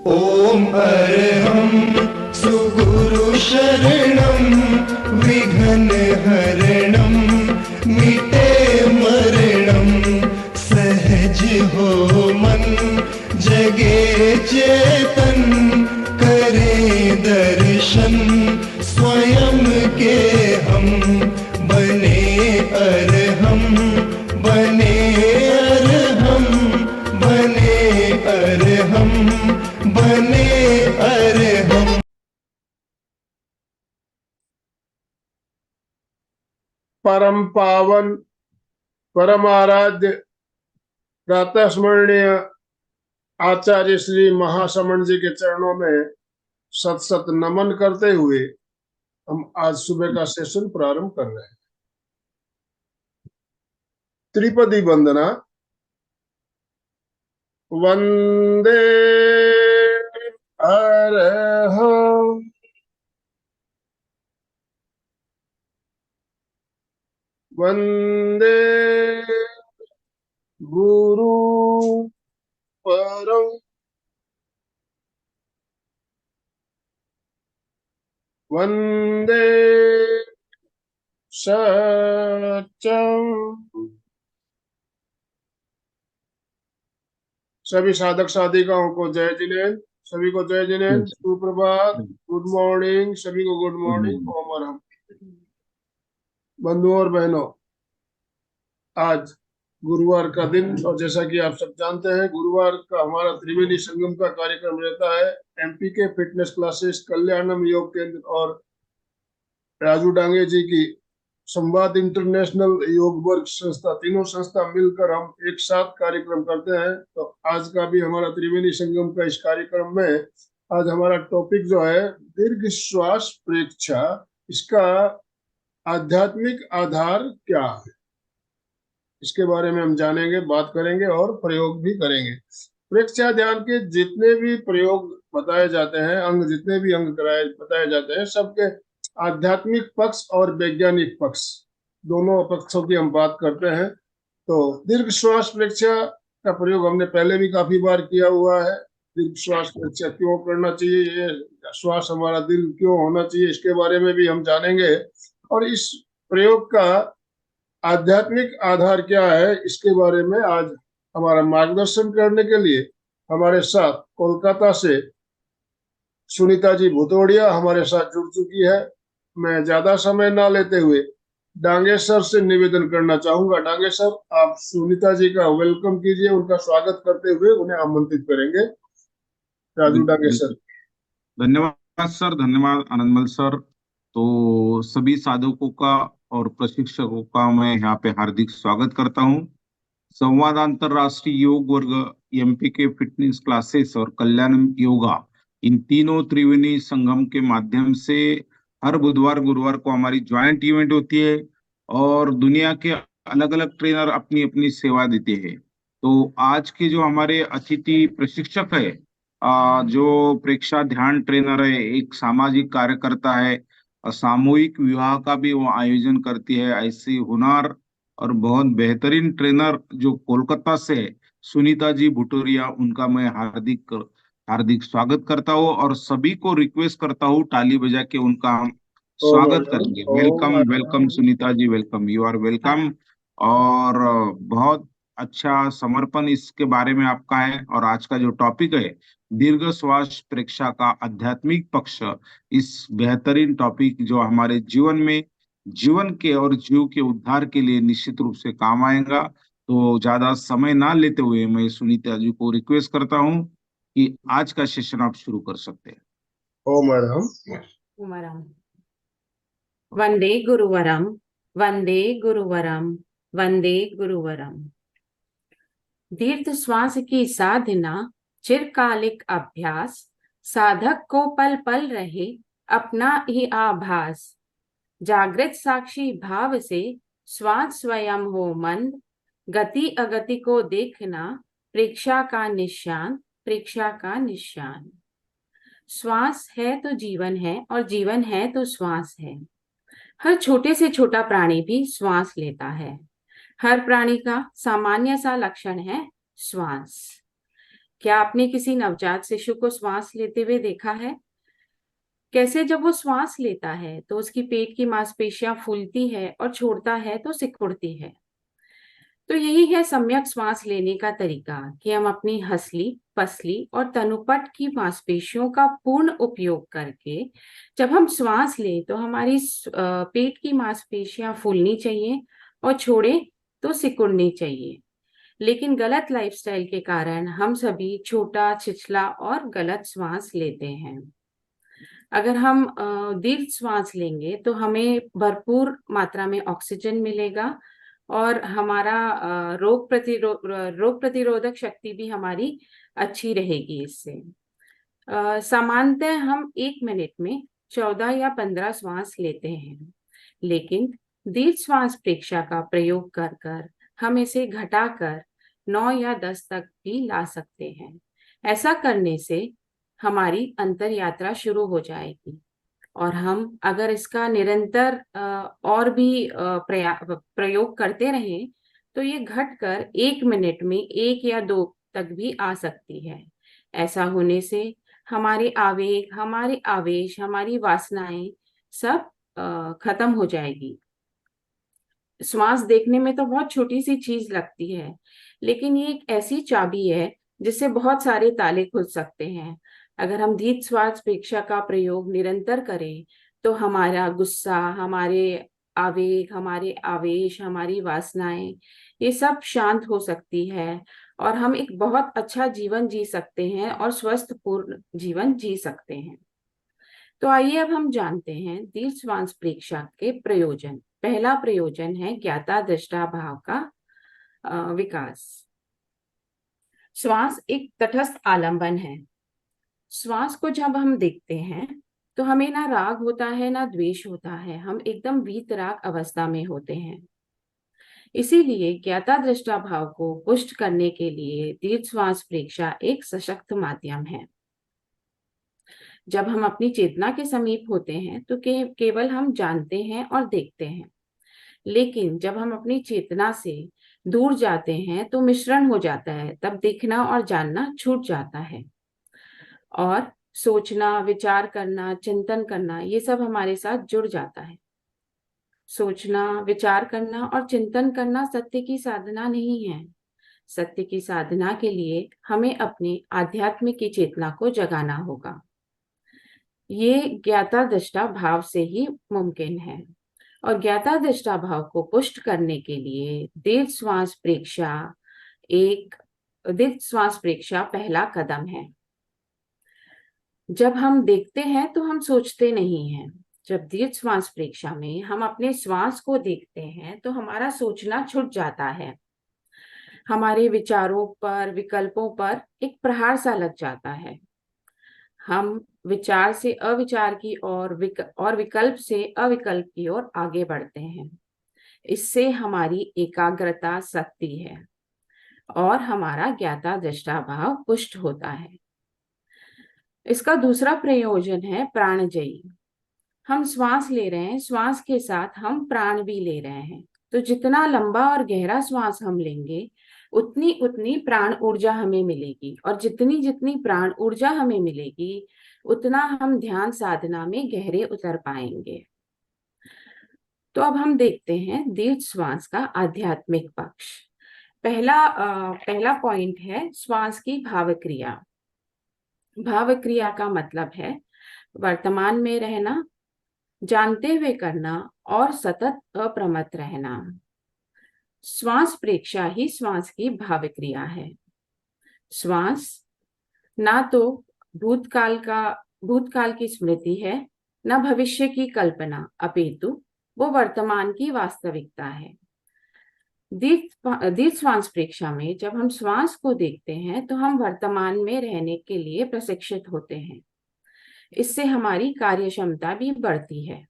ओम अरहं सुगुरु शरणं विघ्न हरणं मिटे मरणं सहज हो मन जगे चेतन करे दर्शन स्वयं के हम बने अरहं बने अरहं बने अरहं बने अरहं। परम पावन परम आराध्य प्रातः स्मरणीय आचार्य श्री महासमण जी के चरणों में सत सत नमन करते हुए हम आज सुबह का सेशन प्रारंभ कर रहे हैं। त्रिपदी वंदना। वंदे अरहं वंदे गुरु परम वंदे सत्यम। सभी साधक साधिकाओं को जय जिनेन्द्र, सभी को जय जिनेन्द्र, सुप्रभात, गुड मॉर्निंग, सभी को गुड मॉर्निंग। ओम अरहं। बंधुओं और बहनों, आज गुरुवार का दिन और जैसा कि आप सब जानते हैं गुरुवार का हमारा त्रिवेणी संगम का कार्यक्रम रहता है। एमपी के फिटनेस क्लासेस, कल्याणम योग केंद्र और राजू डांगे जी की संवाद इंटरनेशनल योग वर्ग संस्था, तीनों संस्था मिलकर हम एक साथ कार्यक्रम करते हैं। तो आज का भी हमारा त्रिवेणी संगम का इस कार्यक्रम में आज हमारा टॉपिक जो है दीर्घ श्वास प्रेक्षा, इसका आध्यात्मिक आधार क्या है, इसके बारे में हम जानेंगे, बात करेंगे और प्रयोग भी करेंगे। प्रेक्षा ध्यान के जितने भी प्रयोग बताए जाते हैं, अंग जितने भी अंग कराए बताए जाते हैं, सबके आध्यात्मिक पक्ष और वैज्ञानिक पक्ष दोनों पक्षों की हम बात करते हैं। तो दीर्घ श्वास प्रेक्षा का प्रयोग हमने पहले भी काफी बार किया हुआ है। दीर्घ श्वास प्रेक्षा क्यों करना चाहिए, ये श्वास हमारा दिल क्यों होना चाहिए, इसके बारे में भी हम जानेंगे। और इस प्रयोग का आध्यात्मिक आधार क्या है, इसके बारे में आज हमारा मार्गदर्शन करने के लिए हमारे साथ कोलकाता से सुनीता जी भुतोड़िया हमारे साथ जुड़ चुकी है। मैं ज्यादा समय ना लेते हुए डांगे सर से निवेदन करना चाहूंगा। डांगे सर, आप सुनीता जी का वेलकम कीजिए, उनका स्वागत करते हुए उन्हें आमंत्रित करेंगे। राजू डांगे सर। धन्यवाद सर, धन्यवाद आनंदमल सर। तो सभी साधकों का और प्रशिक्षकों का मैं यहाँ पे हार्दिक स्वागत करता हूँ। संवाद अंतरराष्ट्रीय योग वर्ग, एमपी के फिटनेस क्लासेस और कल्याण योगा, इन तीनों त्रिवेणी संगम के माध्यम से हर बुधवार गुरुवार को हमारी ज्वाइंट इवेंट होती है और दुनिया के अलग अलग ट्रेनर अपनी अपनी सेवा देते हैं। तो आज के जो हमारे अतिथि प्रशिक्षक है, जो प्रेक्षा ध्यान ट्रेनर है, एक सामाजिक कार्यकर्ता है, सामूहिक विवाह का भी वो आयोजन करती है। ऐसी हुनर और बहुत बेहतरीन ट्रेनर जो कोलकाता से है, सुनीता जी भुटोरिया, उनका मैं हार्दिक हार्दिक स्वागत करता हूँ और सभी को रिक्वेस्ट करता हूँ ताली बजा के उनका हम स्वागत करेंगे। Welcome welcome Sunita ji, welcome, you are welcome. और बहुत अच्छा समर्पण इसके बारे में आपका है। और आज का जो टॉपिक है दीर्घ श्वास प्रेक्षा का आध्यात्मिक पक्ष, इस बेहतरीन टॉपिक जो हमारे जीवन में, जीवन के और जीव के उद्धार के लिए निश्चित रूप से काम आएगा। तो ज्यादा समय ना लेते हुए मैं सुनीता जी को रिक्वेस्ट करता हूँ कि आज का सेशन आप शुरू कर सकते हैं। ओम अरहं। कुमरम। वंदे गुरुवरम, वंदे गुरुवरम, वंदे गुरुवरम। दीर्घ श्वास की साधना चिरकालिक अभ्यास, साधक को पल पल रहे अपना ही आभास। जागृत साक्षी भाव से श्वास स्वयं हो मंद, गति अगति को देखना प्रेक्षा का निशान, प्रेक्षा का निशान। श्वास है तो जीवन है और जीवन है तो श्वास है। हर छोटे से छोटा प्राणी भी श्वास लेता है। हर प्राणी का सामान्य सा लक्षण है श्वास। क्या आपने किसी नवजात शिशु को श्वास लेते हुए देखा है? कैसे जब वो श्वास लेता है तो उसकी पेट की मांसपेशियां फूलती है और छोड़ता है तो सिकुड़ती है। तो यही है सम्यक श्वास लेने का तरीका कि हम अपनी हंसली, पसली और तनुपट की मांसपेशियों का पूर्ण उपयोग करके जब हम श्वास लें तो हमारी पेट की मांसपेशियां फूलनी चाहिए और छोड़े तो सिकुड़नी चाहिए। लेकिन गलत लाइफस्टाइल के कारण हम सभी छोटा, छिछला और गलत श्वास लेते हैं। अगर हम दीर्घ श्वास लेंगे तो हमें भरपूर मात्रा में ऑक्सीजन मिलेगा और हमारा रोग प्रतिरोधक शक्ति भी हमारी अच्छी रहेगी इससे। सामान्यतः हम 1 मिनट में 14 या 15 श्वास लेते हैं, लेकिन दीर्घ श्वास प्रेक्षा का प्रयोग कर कर हम इसे घटाकर 9 या 10 तक भी ला सकते हैं। ऐसा करने से हमारी अंतर यात्रा शुरू हो जाएगी और हम अगर इसका निरंतर और भी प्रयोग करते रहें तो ये घटकर 1 मिनट में 1 या 2 तक भी आ सकती है। ऐसा होने से हमारे आवेग, हमारे आवेश, हमारी वासनाएं सब खत्म हो जाएगी। श्वास देखने में तो बहुत छोटी सी चीज लगती है, लेकिन ये एक ऐसी चाबी है जिससे बहुत सारे ताले खुल सकते हैं। अगर हम दीर्घ श्वास प्रेक्षा का प्रयोग निरंतर करें तो हमारा गुस्सा, हमारे आवेग, हमारे आवेश, हमारी वासनाएं ये सब शांत हो सकती है और हम एक बहुत अच्छा जीवन जी सकते हैं और स्वस्थ पूर्ण जीवन जी सकते हैं। तो आइए अब हम जानते हैं दीर्घ श्वास प्रेक्षा के प्रयोजन। पहला प्रयोजन है ज्ञाता दृष्टा भाव का विकास। श्वास एक तटस्थ आलंबन है। श्वास को जब हम देखते हैं तो हमें ना राग होता है ना द्वेष होता है, हम एकदम वीतराग अवस्था में होते हैं। इसीलिए ज्ञाता दृष्टा भाव को पुष्ट करने के लिए दीर्घ श्वास प्रेक्षा एक सशक्त माध्यम है। जब हम अपनी चेतना के समीप होते हैं तो केवल हम जानते हैं और देखते हैं, लेकिन जब हम अपनी चेतना से दूर जाते हैं तो मिश्रण हो जाता है, तब देखना और जानना छूट जाता है और सोचना, विचार करना, चिंतन करना ये सब हमारे साथ जुड़ जाता है। सोचना, विचार करना और चिंतन करना सत्य की साधना नहीं है। सत्य की साधना के लिए हमें अपने आध्यात्म की चेतना को जगाना होगा। ये ज्ञाता दृष्टा भाव से ही मुमकिन है और ज्ञाता दृष्टा भाव को पुष्ट करने के लिए दीर्घ श्वास प्रेक्षा पहला कदम है। जब हम देखते हैं तो हम सोचते नहीं हैं। जब दीर्घ श्वास प्रेक्षा में हम अपने श्वास को देखते हैं तो हमारा सोचना छूट जाता है। हमारे विचारों पर, विकल्पों पर एक प्रहार सा लग जाता है। हम विचार से अविचार की और विकल्प से अविकल्प की ओर आगे बढ़ते हैं। इससे हमारी एकाग्रता सकती है और हमारा ज्ञाता दृष्टा भाव पुष्ट होता है। इसका दूसरा प्रयोजन है प्राणजयी। हम श्वास ले रहे हैं, श्वास के साथ हम प्राण भी ले रहे हैं। तो जितना लंबा और गहरा श्वास हम लेंगे उतनी उतनी प्राण ऊर्जा हमें मिलेगी और जितनी जितनी प्राण ऊर्जा हमें मिलेगी उतना हम ध्यान साधना में गहरे उतर पाएंगे। तो अब हम देखते हैं दीर्घ श्वास का आध्यात्मिक पक्ष। पहला पॉइंट है श्वास की भाव क्रिया। भाव क्रिया का मतलब है वर्तमान में रहना, जानते हुए करना और सतत अप्रमत्त रहना। श्वास प्रेक्षा ही श्वास की भाव क्रिया है। श्वास ना तो भूतकाल की स्मृति है, न भविष्य की कल्पना, अपितु वो वर्तमान की वास्तविकता है। दीर्घ श्वास प्रेक्षा में जब हम श्वास को देखते हैं तो हम वर्तमान में रहने के लिए प्रशिक्षित होते हैं। इससे हमारी कार्य क्षमता भी बढ़ती है।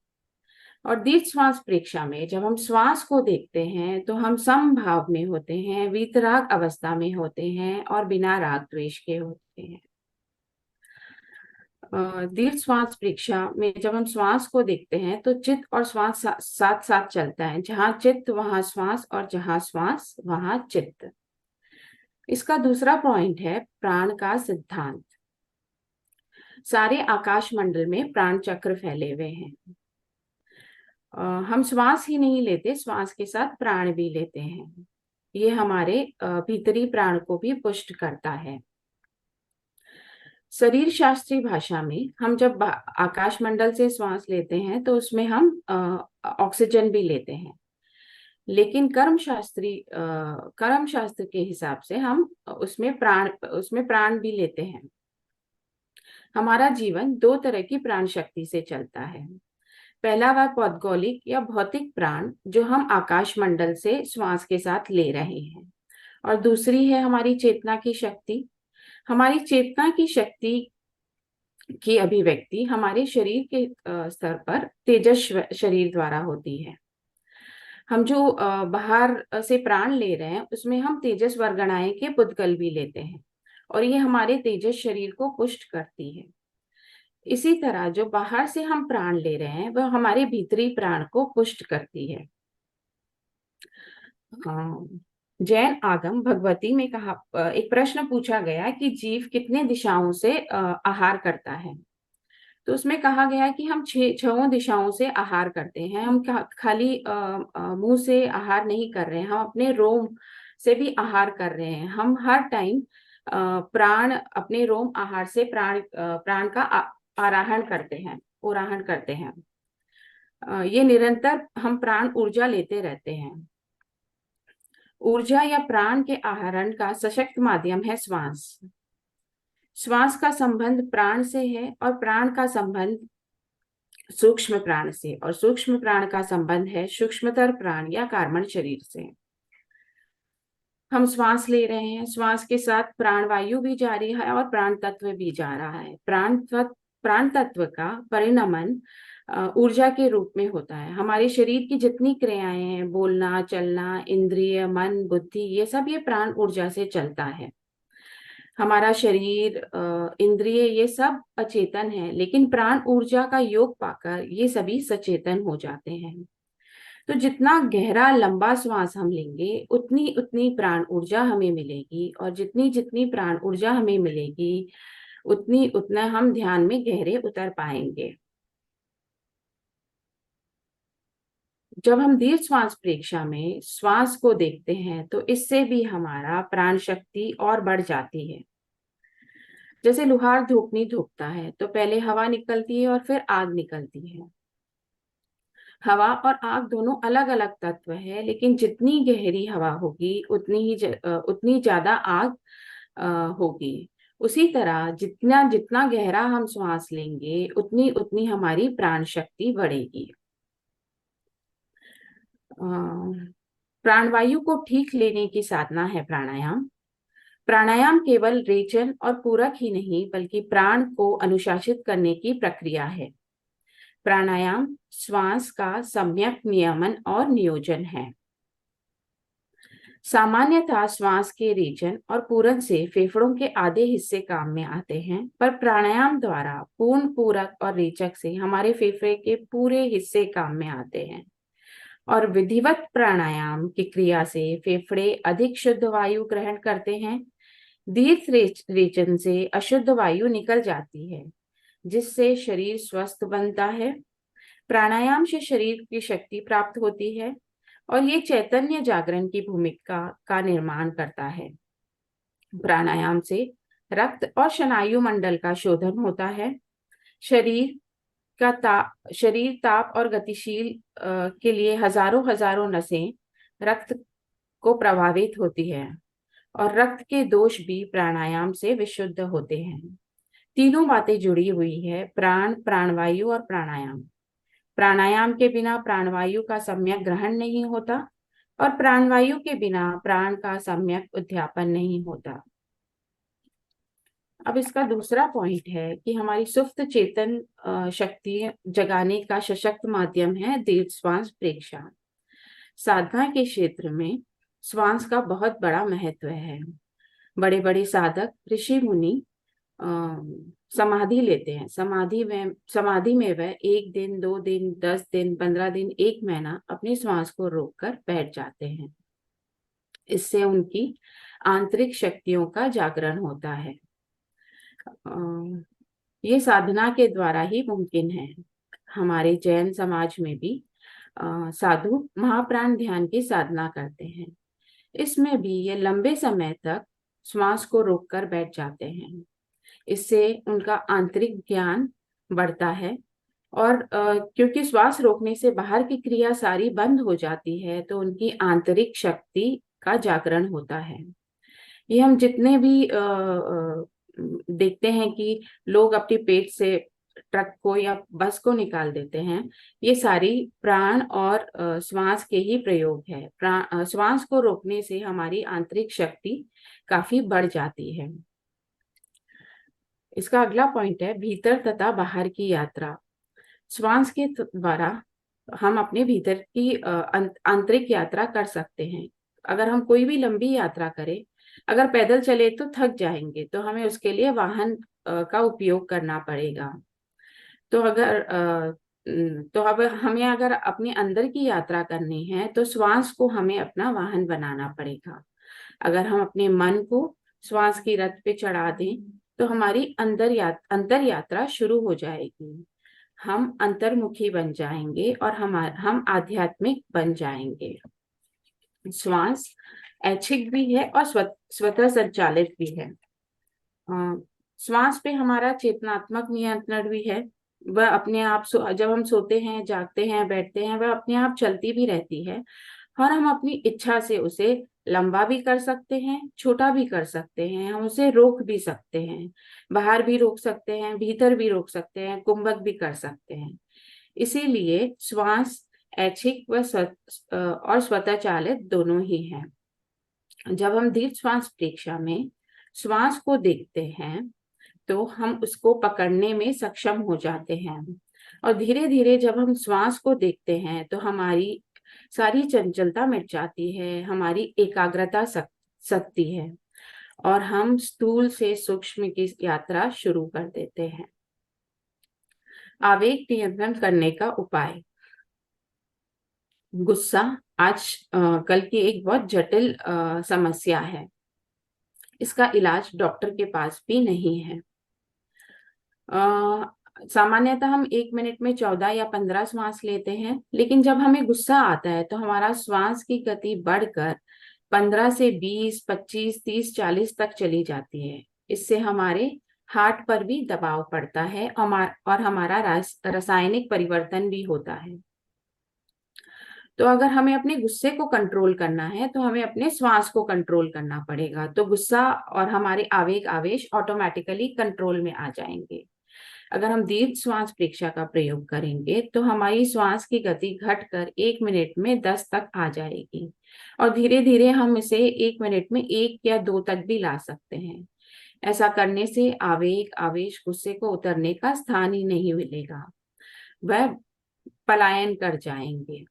और दीर्घ श्वास प्रेक्षा में जब हम श्वास को देखते हैं तो हम समभाव में होते हैं, वीतराग अवस्था में होते हैं और बिना राग द्वेष के होते हैं। दीर्घ श्वास प्रेक्षा में जब हम श्वास को देखते हैं तो चित्त और श्वास साथ साथ चलता है। जहां चित्त वहां श्वास और जहां श्वास वहां चित्त। इसका दूसरा पॉइंट है प्राण का सिद्धांत। सारे आकाश मंडल में प्राण चक्र फैले हुए हैं। हम श्वास ही नहीं लेते, श्वास के साथ प्राण भी लेते हैं। ये हमारे भीतरी प्राण को भी पुष्ट करता है। शरीर शास्त्रीय भाषा में हम जब आकाश मंडल से श्वास लेते हैं तो उसमें हम ऑक्सीजन भी लेते हैं, लेकिन कर्म शास्त्र के हिसाब से हम उसमें प्राण भी लेते हैं। हमारा जीवन दो तरह की प्राण शक्ति से चलता है। पहला वह भौगोलिक या भौतिक प्राण जो हम आकाश मंडल से श्वास के साथ ले रहे हैं, और दूसरी है हमारी चेतना की शक्ति। हमारी चेतना की शक्ति की अभिव्यक्ति हमारे शरीर के स्तर पर तेजस शरीर द्वारा होती है। हम जो बाहर से प्राण ले रहे हैं उसमें हम तेजस वर्गणाएं के पुद्गल भी लेते हैं, और ये हमारे तेजस शरीर को पुष्ट करती है। इसी तरह जो बाहर से हम प्राण ले रहे हैं वह हमारे भीतरी प्राण को पुष्ट करती है। जैन आगम भगवती में कहा, एक प्रश्न पूछा गया कि जीव कितने दिशाओं से आहार करता है। तो उसमें कहा गया कि हम छहों दिशाओं से आहार करते हैं। हम खाली मुंह से आहार नहीं कर रहे हैं, हम अपने रोम से भी आहार कर रहे हैं। हम हर टाइम प्राण अपने रोम आहार से प्राण का आराहण करते हैं। ये निरंतर हम प्राण ऊर्जा लेते रहते हैं। ऊर्जा या प्राण के आहरण का सशक्त माध्यम है श्वास। श्वास का संबंध प्राण से है और प्राण का संबंध सूक्ष्म प्राण से, और सूक्ष्म प्राण का संबंध है सूक्ष्मतर प्राण या कार्बन शरीर से। हम श्वास ले रहे हैं, श्वास के साथ प्राण वायु भी जारी है और प्राण तत्व भी जा रहा है। प्राण तत्व का परिणमन ऊर्जा के रूप में होता है। हमारे शरीर की जितनी क्रियाएं हैं, बोलना, चलना, इंद्रिय, मन, बुद्धि, ये सब ये प्राण ऊर्जा से चलता है। हमारा शरीर, इंद्रिय, ये सब अचेतन है, लेकिन प्राण ऊर्जा का योग पाकर ये सभी सचेतन हो जाते हैं। तो जितना गहरा लंबा श्वास हम लेंगे उतनी उतनी प्राण ऊर्जा हमें मिलेगी, और जितनी जितनी प्राण ऊर्जा हमें मिलेगी उतनी उतना हम ध्यान में गहरे उतर पाएंगे। जब हम दीर्घ श्वास प्रेक्षा में श्वास को देखते हैं तो इससे भी हमारा प्राण शक्ति और बढ़ जाती है। जैसे लुहार धूपनी धूपता है तो पहले हवा निकलती है और फिर आग निकलती है। हवा और आग दोनों अलग अलग तत्व है, लेकिन जितनी गहरी हवा होगी उतनी ज्यादा आग होगी। उसी तरह जितना जितना गहरा हम श्वास लेंगे उतनी उतनी हमारी प्राण शक्ति बढ़ेगी। प्राणवायु को ठीक लेने की साधना है प्राणायाम। प्राणायाम केवल रेचन और पूरक ही नहीं बल्कि प्राण को अनुशासित करने की प्रक्रिया है। प्राणायाम श्वास का सम्यक नियमन और नियोजन है। सामान्यतः श्वास के रेचन और पूरन से फेफड़ों के आधे हिस्से काम में आते हैं, पर प्राणायाम द्वारा पूर्ण, पूरक और रेचक से हमारे फेफड़े के पूरे हिस्से काम में आते हैं। और विधिवत प्राणायाम की क्रिया से फेफड़े अधिक शुद्ध वायु ग्रहण करते हैं। दीर्घ रेचन से अशुद्ध वायु निकल जाती है, जिससे शरीर स्वस्थ बनता है। प्राणायाम से शरीर की शक्ति प्राप्त होती है और ये चैतन्य जागरण की भूमिका का निर्माण करता है। प्राणायाम से रक्त और स्नायु मंडल का शोधन होता है। शरीर ताप और गतिशील के लिए हजारों नसें रक्त को प्रभावित होती है, और रक्त के दोष भी प्राणायाम से विशुद्ध होते हैं। तीनों बातें जुड़ी हुई है, प्राण, प्राणवायु और प्राणायाम। प्राणायाम के बिना प्राणवायु का सम्यक ग्रहण नहीं होता, और प्राणवायु के बिना प्राण का सम्यक उद्यापन नहीं होता। अब इसका दूसरा पॉइंट है कि हमारी सुप्त चेतन शक्ति जगाने का सशक्त माध्यम है दीर्घ श्वास प्रेक्षा। साधना के क्षेत्र में श्वास का बहुत बड़ा महत्व है। बड़े बड़े साधक, ऋषि मुनि समाधि लेते हैं। समाधि में वह 1 दिन, 2 दिन, 10 दिन, 15 दिन, 1 महीना अपनी श्वास को रोककर बैठ जाते हैं। इससे उनकी आंतरिक शक्तियों का जागरण होता है। ये साधना के द्वारा ही मुमकिन है। हमारे जैन समाज में भी साधु महाप्राण ध्यान की साधना करते हैं। इसमें भी ये लंबे समय तक श्वास को रोककर बैठ जाते हैं। इससे उनका आंतरिक ज्ञान बढ़ता है और क्योंकि श्वास रोकने से बाहर की क्रिया सारी बंद हो जाती है, तो उनकी आंतरिक शक्ति का जागरण होता है। ये हम जितने भी देखते हैं कि लोग अपने पेट से ट्रक को या बस को निकाल देते हैं, ये सारी प्राण और श्वास के ही प्रयोग है। श्वास को रोकने से हमारी आंतरिक शक्ति काफी बढ़ जाती है। इसका अगला पॉइंट है भीतर तथा बाहर की यात्रा। श्वास के द्वारा हम अपने भीतर की आंतरिक यात्रा कर सकते हैं। अगर हम कोई भी लंबी यात्रा करें, अगर पैदल चले तो थक जाएंगे, तो हमें उसके लिए वाहन का उपयोग करना पड़ेगा। तो अब हमें अगर अपने अंदर की यात्रा करनी है तो श्वास को हमें अपना वाहन बनाना पड़ेगा। अगर हम अपने मन को श्वास की रथ पे चढ़ा दें तो हमारी अंतर यात्रा शुरू हो जाएगी। हम अंतर्मुखी बन जाएंगे और हम आध्यात्मिक बन जाएंगे। श्वास ऐच्छिक भी है और स्वतः संचालित भी है। श्वास पे हमारा चेतनात्मक नियंत्रण भी है। वह अपने आप जब हम सोते हैं, जागते हैं, बैठते हैं, वह अपने आप चलती भी रहती है और हम अपनी इच्छा से उसे लंबा भी कर सकते हैं, छोटा भी कर सकते हैं, हम उसे रोक भी सकते हैं, बाहर भी रोक सकते हैं, भीतर भी रोक सकते हैं, कुंभक भी कर सकते हैं। इसीलिए श्वास ऐच्छिक और स्वतः चालित दोनों ही हैं। जब हम दीर्घ श्वास परीक्षा में श्वास को देखते हैं तो हम उसको पकड़ने में सक्षम हो जाते हैं और धीरे धीरे जब हम श्वास को देखते हैं तो हमारी सारी चंचलता मिट जाती है, हमारी एकाग्रता सकती है और हम स्थूल से सूक्ष्म की यात्रा शुरू कर देते हैं। आवेग नियंत्रण करने का उपाय। गुस्सा आज कल की एक बहुत जटिल समस्या है। इसका इलाज डॉक्टर के पास भी नहीं है। सामान्यतः हम 1 मिनट में 14 या 15 श्वास लेते हैं, लेकिन जब हमें गुस्सा आता है तो हमारा श्वास की गति बढ़कर 15 से 20, 25, 30, 40 तक चली जाती है। इससे हमारे हार्ट पर भी दबाव पड़ता है और हमारा रासायनिक परिवर्तन भी होता है। तो अगर हमें अपने गुस्से को कंट्रोल करना है तो हमें अपने श्वास को कंट्रोल करना पड़ेगा। तो गुस्सा और हमारे आवेग आवेश ऑटोमेटिकली कंट्रोल में आ जाएंगे। अगर हम दीर्घ श्वास परीक्षा का प्रयोग करेंगे तो हमारी श्वास की गति घटकर 1 मिनट में 10 तक आ जाएगी और धीरे धीरे हम इसे 1 मिनट में 1 या 2 तक भी ला सकते हैं। ऐसा करने से आवेग आवेश गुस्से को उतरने का स्थान ही नहीं मिलेगा, वह पलायन कर जाएंगे।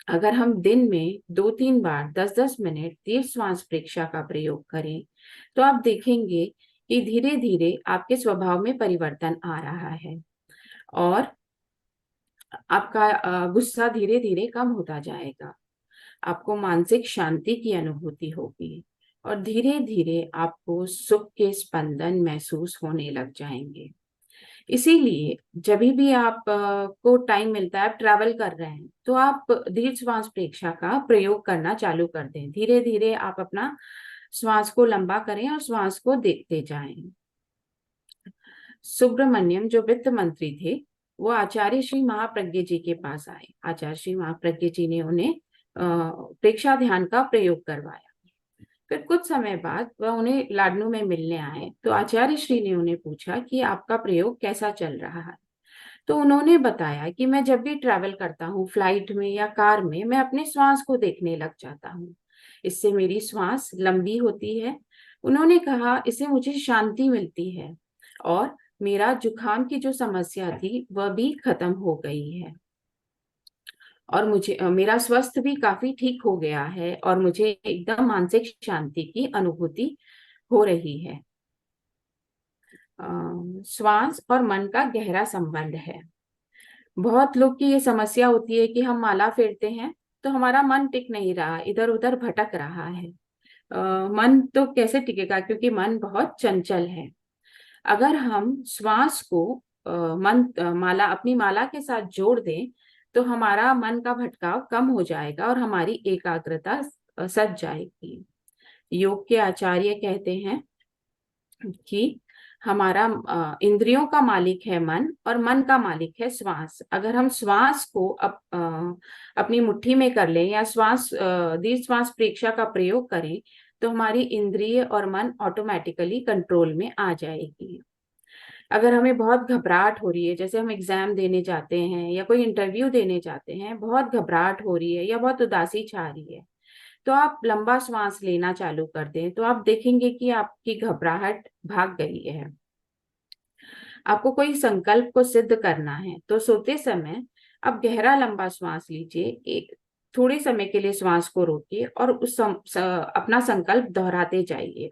अगर हम दिन में 2-3 बार 10-10 मिनट दीर्घ श्वास परीक्षा का प्रयोग करें तो आप देखेंगे कि धीरे धीरे आपके स्वभाव में परिवर्तन आ रहा है और आपका गुस्सा धीरे धीरे कम होता जाएगा। आपको मानसिक शांति की अनुभूति होगी और धीरे धीरे आपको सुख के स्पंदन महसूस होने लग जाएंगे। इसीलिए जब भी आप को टाइम मिलता है, आप ट्रैवल कर रहे हैं, तो आप दीर्घ श्वास परीक्षा का प्रयोग करना चालू कर दें। धीरे धीरे आप अपना श्वास को लंबा करें और श्वास को देखते जाएं। सुब्रमण्यम जो वित्त मंत्री थे, वो आचार्य श्री महाप्रज्ञ जी के पास आए। आचार्य श्री महाप्रज्ञ जी ने उन्हें प्रेक्षा ध्यान का प्रयोग करवाया। फिर कुछ समय बाद वह उन्हें लाडनू में मिलने आए तो आचार्य श्री ने उन्हें पूछा कि आपका प्रयोग कैसा चल रहा है। तो उन्होंने बताया कि मैं जब भी ट्रैवल करता हूँ, फ्लाइट में या कार में, मैं अपने श्वास को देखने लग जाता हूँ। इससे मेरी श्वास लंबी होती है। उन्होंने कहा इससे मुझे शांति मिलती है और मेरा जुकाम की जो समस्या थी वह भी खत्म हो गई है और मुझे मेरा स्वास्थ्य भी काफी ठीक हो गया है और मुझे एकदम मानसिक शांति की अनुभूति हो रही है। श्वास और मन का गहरा संबंध है। बहुत लोग की ये समस्या होती है कि हम माला फेरते हैं तो हमारा मन टिक नहीं रहा, इधर उधर भटक रहा है। मन तो कैसे टिकेगा, क्योंकि मन बहुत चंचल है। अगर हम श्वास को माला, अपनी माला के साथ जोड़ दें, तो हमारा मन का भटकाव कम हो जाएगा और हमारी एकाग्रता सज जाएगी। योग के आचार्य कहते हैं कि हमारा इंद्रियों का मालिक है मन और मन का मालिक है श्वास। अगर हम श्वास को अपनी मुट्ठी में कर लें या दीर्घ श्वास प्रेक्षा का प्रयोग करें, तो हमारी इंद्रिय और मन ऑटोमेटिकली कंट्रोल में आ जाएगी। अगर हमें बहुत घबराहट हो रही है, जैसे हम एग्जाम देने जाते हैं या कोई इंटरव्यू देने जाते हैं, बहुत घबराहट हो रही है या बहुत उदासी छा रही है, तो आप लंबा श्वास लेना चालू कर दें, तो आप देखेंगे कि आपकी घबराहट भाग गई है। आपको कोई संकल्प को सिद्ध करना है, तो सोते समय आप गहरा लंबा श्वास लीजिए, एक थोड़े समय के लिए श्वास को रोकिए और अपना संकल्प दोहराते जाइए।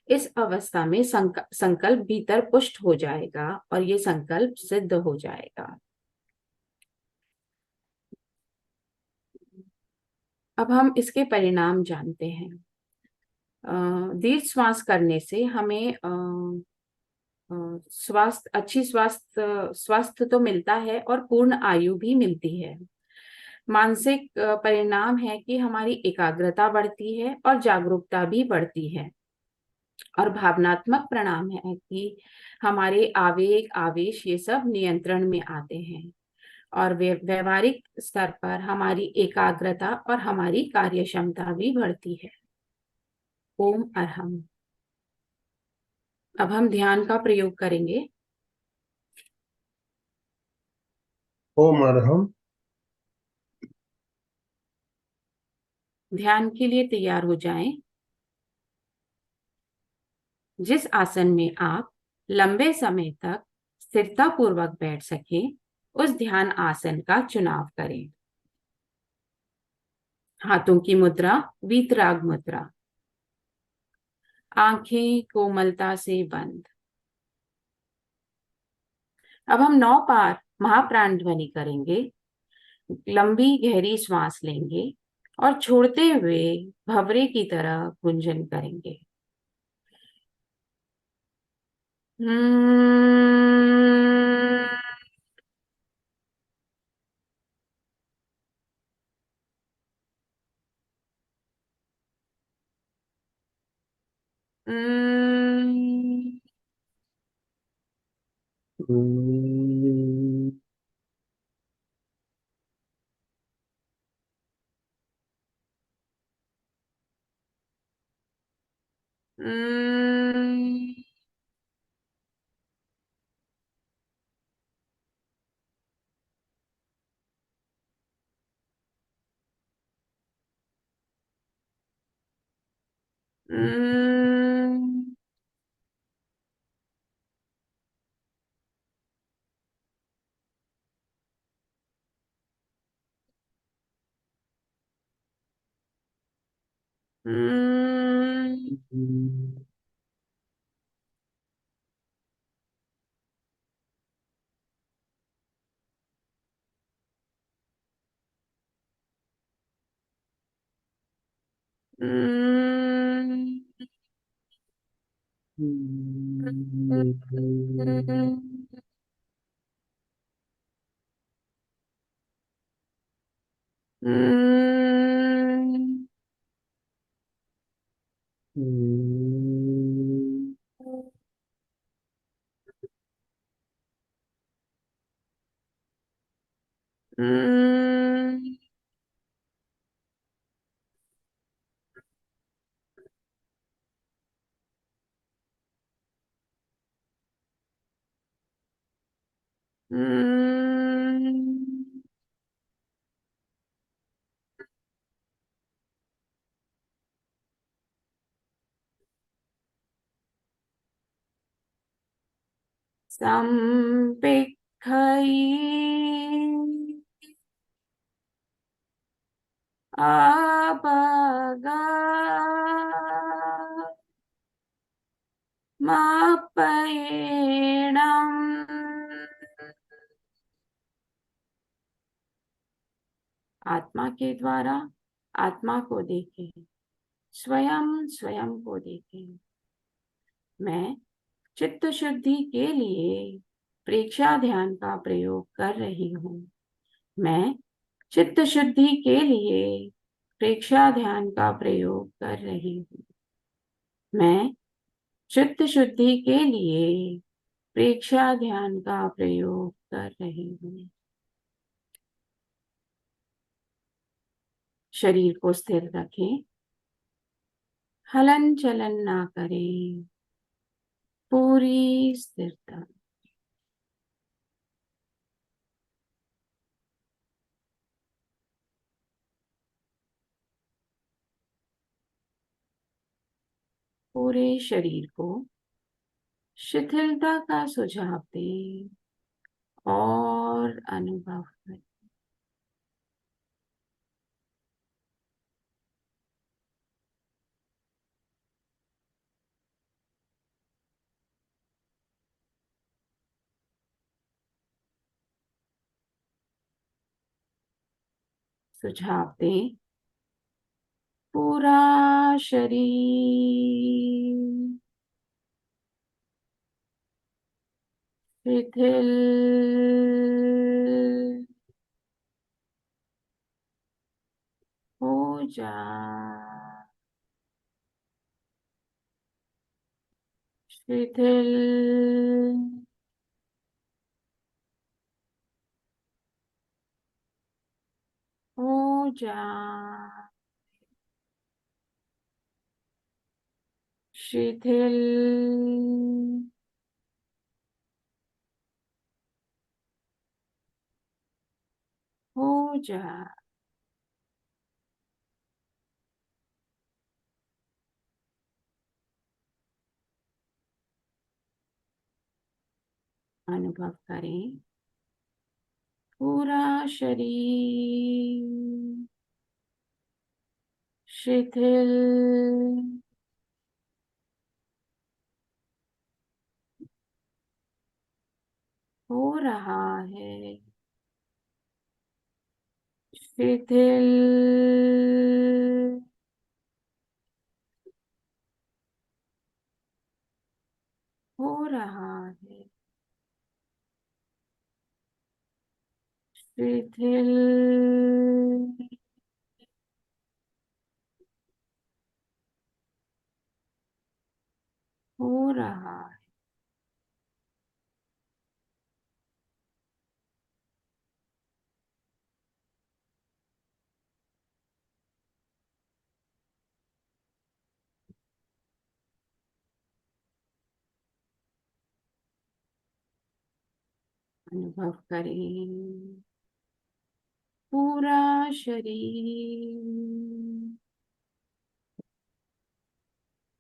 इस अवस्था में संकल्प भीतर पुष्ट हो जाएगा और ये संकल्प सिद्ध हो जाएगा। अब हम इसके परिणाम जानते हैं। दीर्घ श्वास करने से हमें स्वास्थ्य तो मिलता है और पूर्ण आयु भी मिलती है। मानसिक परिणाम है कि हमारी एकाग्रता बढ़ती है और जागरूकता भी बढ़ती है। और भावनात्मक परिणाम है कि हमारे आवेग, आवेश, ये सब नियंत्रण में आते हैं। और व्यवहारिक स्तर पर हमारी एकाग्रता और हमारी कार्य क्षमता भी बढ़ती है। ओम अरहम। अब हम ध्यान का प्रयोग करेंगे। ओम अरहम। ध्यान के लिए तैयार हो जाएं। जिस आसन में आप लंबे समय तक स्थिरता पूर्वक बैठ सके, उस ध्यान आसन का चुनाव करें। हाथों की मुद्रा वीतराग मुद्रा, आंखें कोमलता से बंद। अब हम 9 बार महाप्राण ध्वनि करेंगे। लंबी गहरी श्वास लेंगे और छोड़ते हुए भंवरे की तरह गुंजन करेंगे। संपिखई अपगा मापयेणम्। आत्मा के द्वारा आत्मा को देखें, स्वयं स्वयं को देखें। मैं चित्त शुद्धि के लिए प्रेक्षा ध्यान का प्रयोग कर रही हूँ। मैं चित्त शुद्धि के लिए प्रेक्षा ध्यान का प्रयोग कर रही हूँ। मैं चित्त शुद्धि के लिए प्रेक्षा ध्यान का प्रयोग कर रही हूँ। शरीर को स्थिर रखें, हलन चलन ना करें, पूरी स्थिरता। पूरे शरीर को शिथिलता का सुझाव दें और अनुभव करें। सुझाव दें, पूरा शरीर शिथिल हो जाए, शिथिल हो जाए, शिथिल हो जाए। अनुभव करें, पूरा शरीर शिथिल हो रहा है, शिथिल हो रहा है, शिथिल हो रहा है। अनुभव करें, पूरा शरीर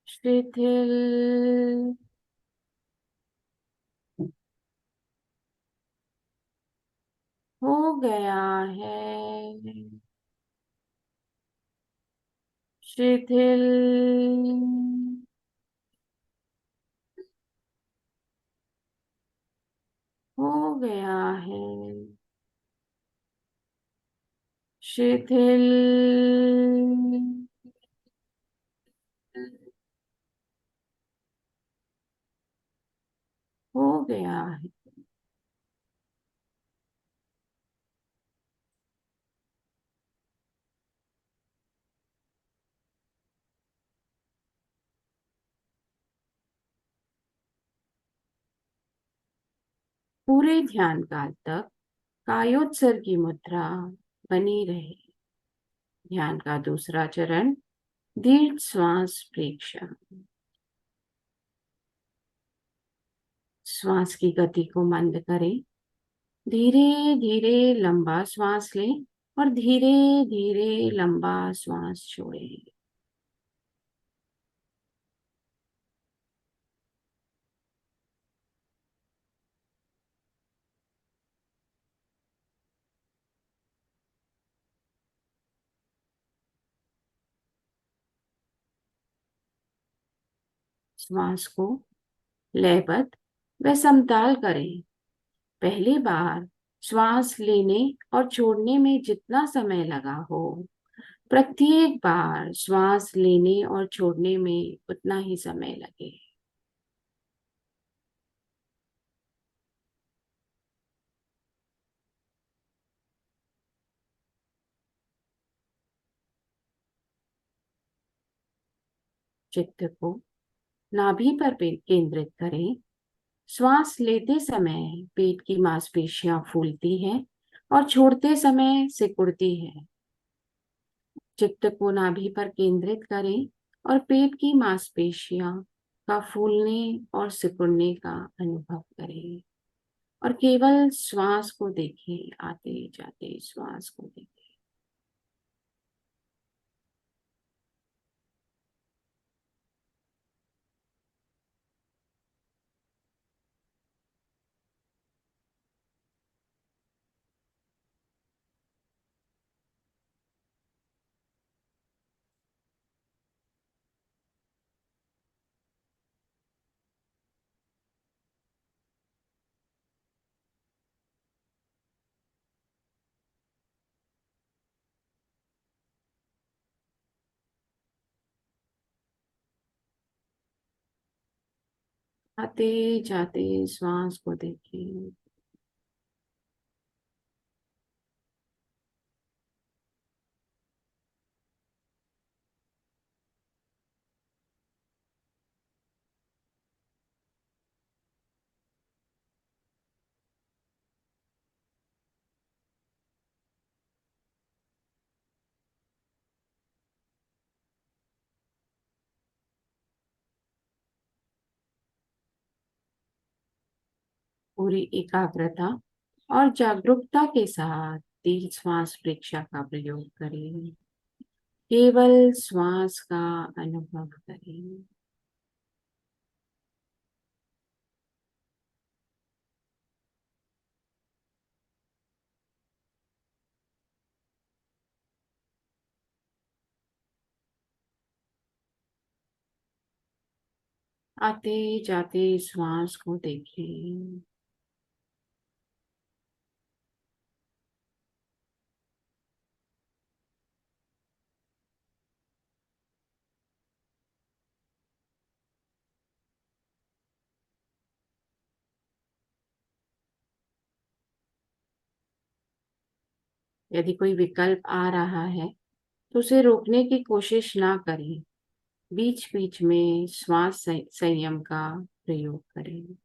शिथिल हो गया है, शिथिल हो गया है, शिथिल हो गया है। पूरे ध्यान काल तक कायोत्सर्ग की मुद्रा बनी रहे। ध्यान का दूसरा चरण, दीर्घ श्वास प्रेक्षण। श्वास की गति को मंद करें, धीरे धीरे लंबा श्वास लें और धीरे धीरे लंबा श्वास छोड़ें। श्वास को लयबद्ध व समताल करें। पहली बार श्वास लेने और छोड़ने में जितना समय लगा हो, प्रत्येक बार श्वास लेने और छोड़ने में उतना ही समय लगे। चित्त को नाभि पर केंद्रित करें। श्वास लेते समय पेट की मांसपेशियां फूलती हैं और छोड़ते समय सिकुड़ती है। चित्त को नाभि पर केंद्रित करें और पेट की मांसपेशियां का फूलने और सिकुड़ने का अनुभव करें और केवल श्वास को देखें, आते जाते श्वास को देखें। आते जाते श्वास को देखें। पूरी एकाग्रता और जागरूकता के साथ दीर्घ श्वास परीक्षा का प्रयोग करें। केवल श्वास का अनुभव करें। आते जाते श्वास को देखें। यदि कोई विकल्प आ रहा है तो उसे रोकने की कोशिश ना करें। बीच बीच में श्वास संयम का प्रयोग करें।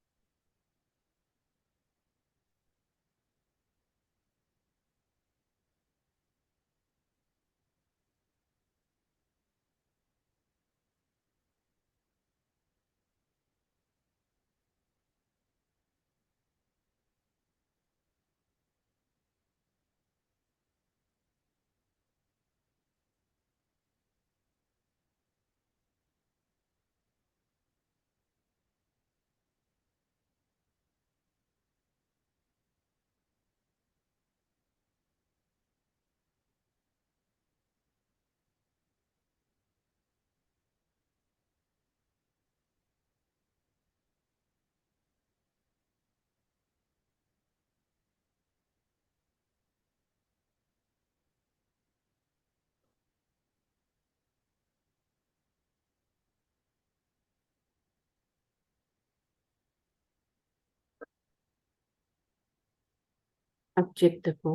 अब चित्त को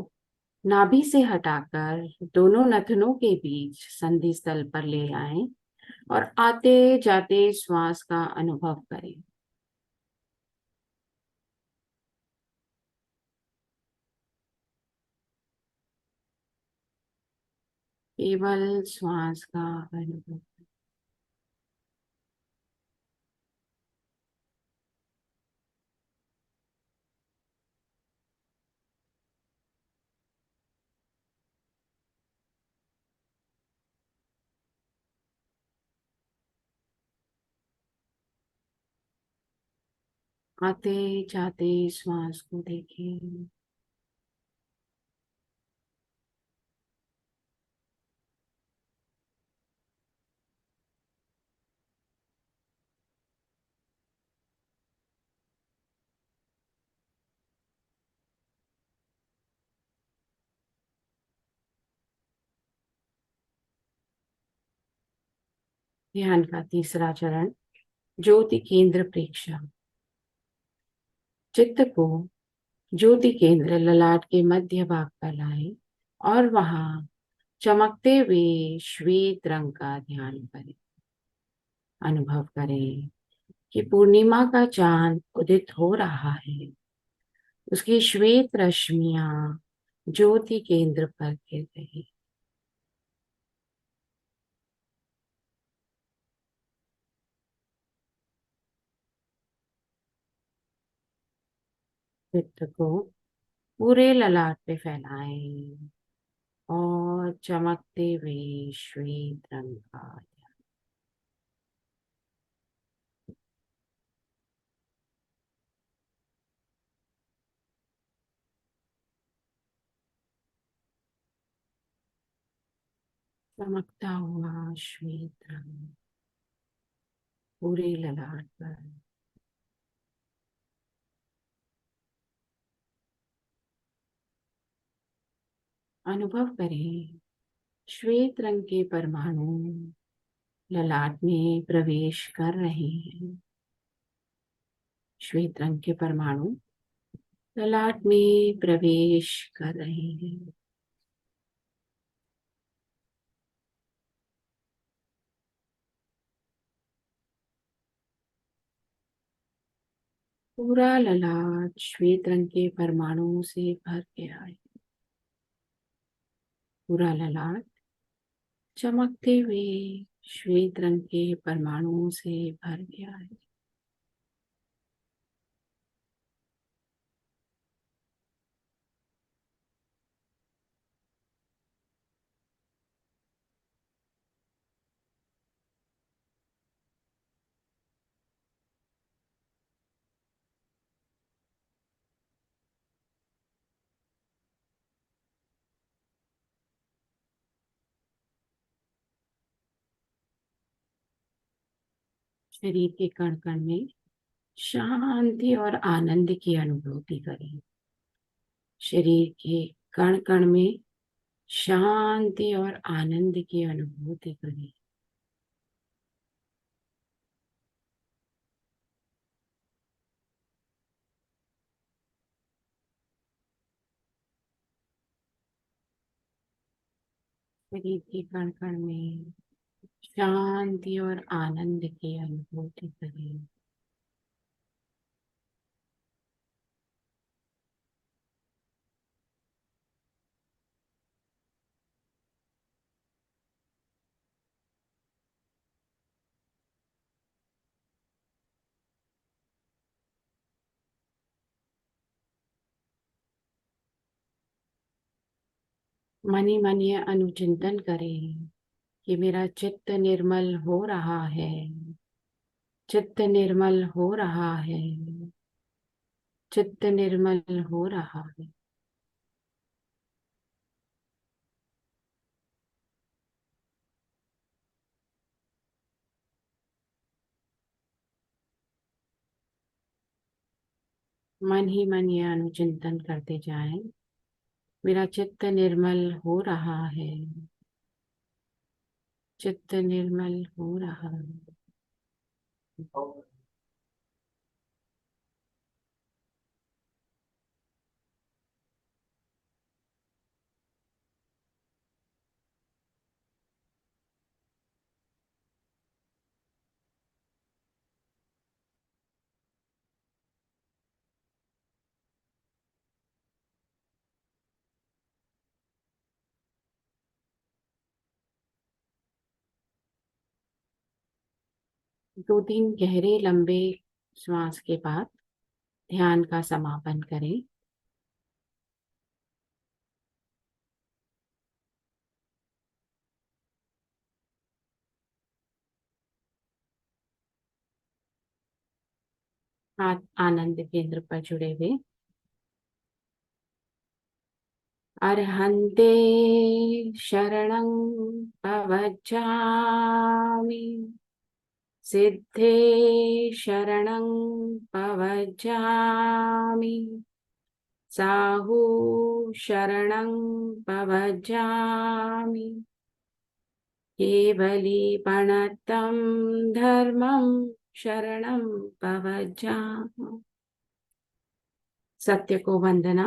नाभि से हटाकर दोनों नथनों के बीच संधि स्थल पर ले आएं और आते जाते श्वास का अनुभव करें। केवल श्वास का अनुभव। आते जाते श्वास को देखें। ध्यान का तीसरा चरण, ज्योति केंद्र प्रेक्षा। चित्त को ज्योति केंद्र ललाट के मध्य भाग पर लाए और वहां चमकते हुए श्वेत रंग का ध्यान करें। अनुभव करें कि पूर्णिमा का चांद उदित हो रहा है। उसकी श्वेत रश्मियां ज्योति केंद्र पर गिर रही। चित्त को पूरे ललाट पे फैलाएं और चमकते हुए श्वेत रंग का चमकता हुआ श्वेत रंग पूरे ललाट पर। अनुभव करें श्वेत रंग के परमाणु ललाट में प्रवेश कर रहे हैं। श्वेत रंग के परमाणु ललाट में प्रवेश कर रहे हैं। पूरा ललाट श्वेत रंग के परमाणुओं से भर गया है। पूरा ललाट चमकते हुए श्वेत रंग के परमाणुओं से भर गया है। शरीर के कण कण में शांति और आनंद की अनुभूति करें। शरीर के कण कण में शांति और आनंद की अनुभूति करें। शरीर के कण कण में शांति और आनंद की अनुभूति करें। मन ही मन ये अनुचिंतन करें कि मेरा चित्त निर्मल हो रहा है। चित्त निर्मल हो रहा है। चित्त निर्मल हो रहा है। मन ही मन ये अनुचिंतन करते जाएं, मेरा चित्त निर्मल हो रहा है। चित्त निर्मल हो रहा है। 2-3 गहरे लंबे श्वास के बाद ध्यान का समापन करें। हाथ आनंद केंद्र पर जुड़े हुए। अर्हन्ते शरणं पवज्जामि। सिद्धे शरणं पवज्जामि। साहु शरणं पवज्जामि। केवलीपणतं धर्मं शरणं पवज्जामि। सत्य को वंदना।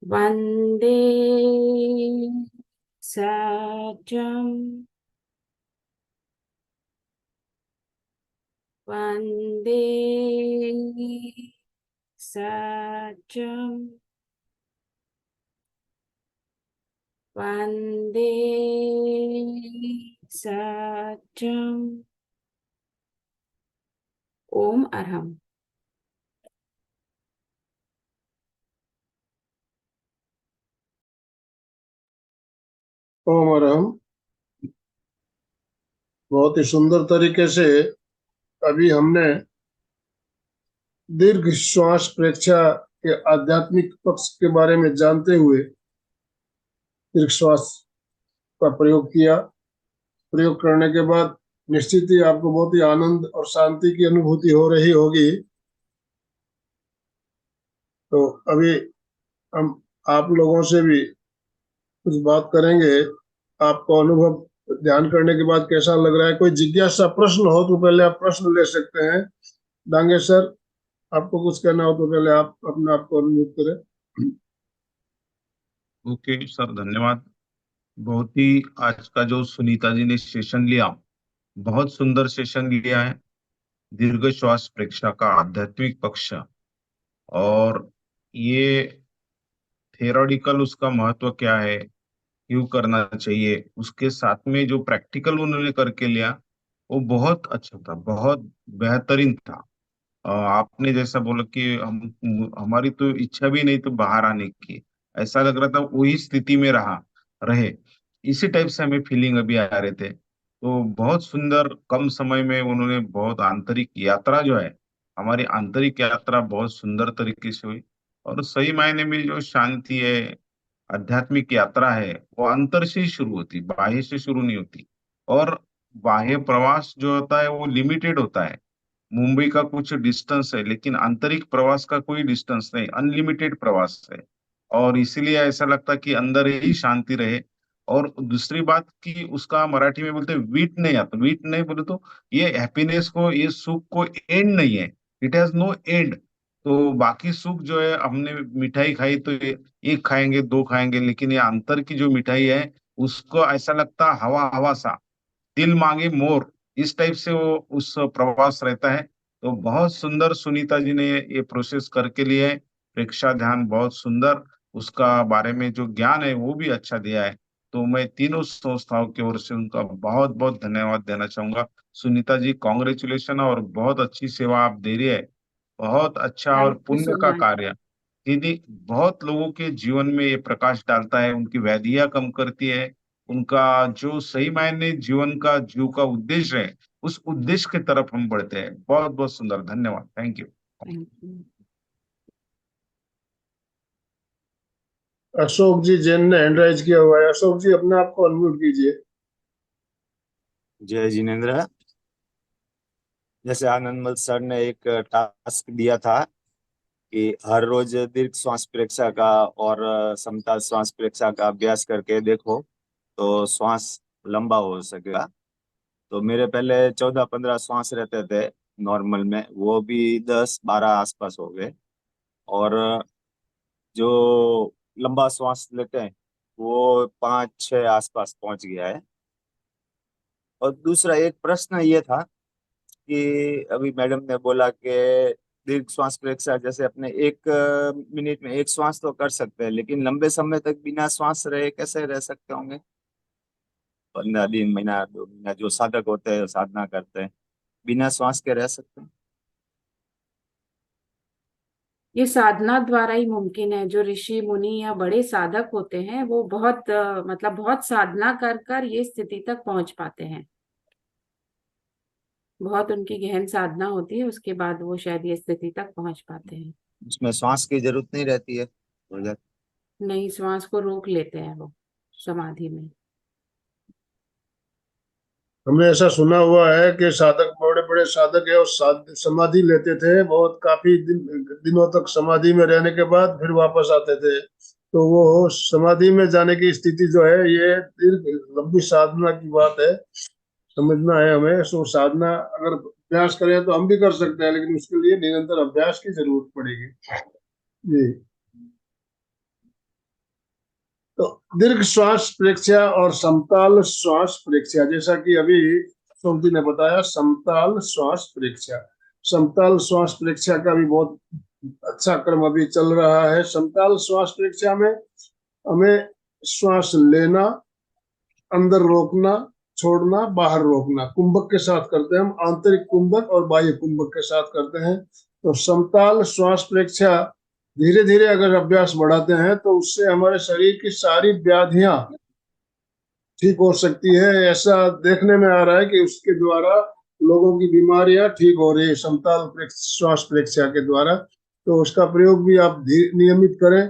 वंदे सत्यम वंदे सत्यम वंदे सत्यम। ओम अरहम। ओम अरहम। बहुत ही सुंदर तरीके से अभी हमने दीर्घ श्वास प्रेक्षा के आध्यात्मिक पक्ष के बारे में जानते हुए दीर्घ श्वास का प्रयोग किया। प्रयोग करने के बाद निश्चित ही आपको बहुत ही आनंद और शांति की अनुभूति हो रही होगी। तो अभी हम आप लोगों से भी कुछ बात करेंगे। आपको अनुभव ध्यान करने के बाद कैसा लग रहा है? कोई जिज्ञासा प्रश्न हो तो पहले आप प्रश्न ले सकते हैं। डांगे सर, आपको कुछ कहना हो तो पहले आप अपने आप को अनम्यूट करें। ओके सर, धन्यवाद। बहुत ही आज का जो सुनीता जी ने सेशन लिया, बहुत सुंदर सेशन लिया है। दीर्घ श्वास प्रेक्षा का आध्यात्मिक पक्ष, और ये थियोरटिकल उसका महत्व क्या है, क्यों करना चाहिए, उसके साथ में जो प्रैक्टिकल उन्होंने करके लिया वो बहुत अच्छा था, बहुत बेहतरीन था। आपने जैसा बोला कि हमारी तो इच्छा भी नहीं तो बाहर आने की, ऐसा लग रहा था वही स्थिति में रहे। इसी टाइप से हमें फीलिंग अभी आ रहे थे। तो बहुत सुंदर कम समय में उन्होंने बहुत आंतरिक यात्रा जो है, हमारी आंतरिक यात्रा बहुत सुंदर तरीके से हुई। और सही मायने में जो शांति है, आध्यात्मिक यात्रा है, वो अंतर से ही शुरू होती, बाह्य से शुरू नहीं होती। और बाह्य प्रवास जो होता है वो लिमिटेड होता है। मुंबई का कुछ डिस्टेंस है, लेकिन आंतरिक प्रवास का कोई डिस्टेंस नहीं, अनलिमिटेड प्रवास है। और इसीलिए ऐसा लगता है कि अंदर ही शांति रहे। और दूसरी बात कि उसका मराठी में बोलते हैं वीट नहीं आता, वीट नहीं बोले तो ये हैप्पीनेस को, ये सुख को एंड नहीं है, इट हैज नो एंड। तो बाकी सुख जो है, हमने मिठाई खाई तो एक खाएंगे, दो खाएंगे, लेकिन ये अंतर की जो मिठाई है उसको ऐसा लगता हवा हवा सा, दिल मांगे मोर, इस टाइप से वो उस प्रवास रहता है। तो बहुत सुंदर सुनीता जी ने ये प्रोसेस करके लिए है। प्रेक्षा ध्यान बहुत सुंदर, उसका बारे में जो ज्ञान है वो भी अच्छा दिया है। तो मैं तीनों संस्थाओं की ओर से उनका बहुत बहुत धन्यवाद देना चाहूंगा। सुनीता जी, कॉन्ग्रेचुलेशन, और बहुत अच्छी सेवा आप दे रही है, बहुत अच्छा और थैंक यू पुण्य सो का मच। कार्य। दीदी, बहुत लोगों के जीवन में ये प्रकाश डालता है, उनकी व्याधियां कम करती है, उनका जो सही मायने जीवन का जीव का उद्देश्य है, उस उद्देश्य की तरफ हम बढ़ते हैं। बहुत बहुत सुंदर, धन्यवाद, thank you. Thank you. Ashok ji Jain ने हैंड राइज किया हुआ है। अशोक जी अपने आप को अनम्यूट कीजिए। जय जिनेन्द्र। जैसे आनंदमल सर ने एक टास्क दिया था कि हर रोज दीर्घ श्वास प्रेक्षा का और समता श्वास प्रेक्षा का अभ्यास करके देखो तो श्वास लंबा हो सकेगा। तो मेरे पहले 14-15 श्वास रहते थे नॉर्मल में, वो भी 10-12 आसपास हो गए। और जो लंबा श्वास लेते हैं वो 5-6 आसपास पहुंच गया है। और दूसरा एक प्रश्न ये था कि अभी मैडम ने बोला कि दीर्घ श्वास प्रेक्षा जैसे अपने 1 मिनट में एक श्वास तो कर सकते हैं, लेकिन लंबे समय तक बिना श्वास रहे कैसे रह सकते होंगे? 15 दिन, महीना, 2 महीना, जो साधक होते हैं साधना करते हैं, बिना श्वास के रह सकते हैं? ये साधना द्वारा ही मुमकिन है। जो ऋषि मुनि या बड़े साधक होते हैं वो बहुत मतलब बहुत साधना कर कर ये स्थिति तक पहुंच पाते हैं। बहुत उनकी गहन साधना होती है, उसके बाद वो शायद ये स्थिति तक पहुंच पाते हैं। उसमें श्वास की जरूरत नहीं रहती है, हो जाती। नहीं, श्वास को रोक लेते हैं वो समाधि में। हमने ऐसा सुना हुआ है कि साधक, बड़े बड़े साधक है, और समाधि लेते थे बहुत, काफी दिनों तक समाधि में रहने के बाद फिर वापस आते थे। तो वो समाधि में जाने की स्थिति जो है ये दीर्घ लंबी साधना की बात है, समझना है हमें। सो साधना अगर अभ्यास करें तो हम भी कर सकते हैं, लेकिन उसके लिए निरंतर अभ्यास की जरूरत पड़ेगी जी। तो दीर्घ श्वास प्रेक्षा और समताल श्वास प्रेक्षा, जैसा कि अभी सोमती ने बताया, समताल श्वास प्रेक्षा। समताल श्वास प्रेक्षा का भी बहुत अच्छा क्रम अभी चल रहा है। समताल श्वास प्रेक्षा में हमें श्वास लेना, अंदर रोकना, छोड़ना, बाहर रोकना, कुंभक के साथ करते हैं हम। आंतरिक कुंभक और बाह्य कुंभक के साथ करते हैं। तो समताल श्वास प्रेक्षा धीरे धीरे अगर अभ्यास बढ़ाते हैं तो उससे हमारे शरीर की सारी व्याधियां ठीक हो सकती है। ऐसा देखने में आ रहा है कि उसके द्वारा लोगों की बीमारियां ठीक हो रही है, समताल श्वास प्रेक्षा के द्वारा। तो उसका प्रयोग भी आप नियमित करें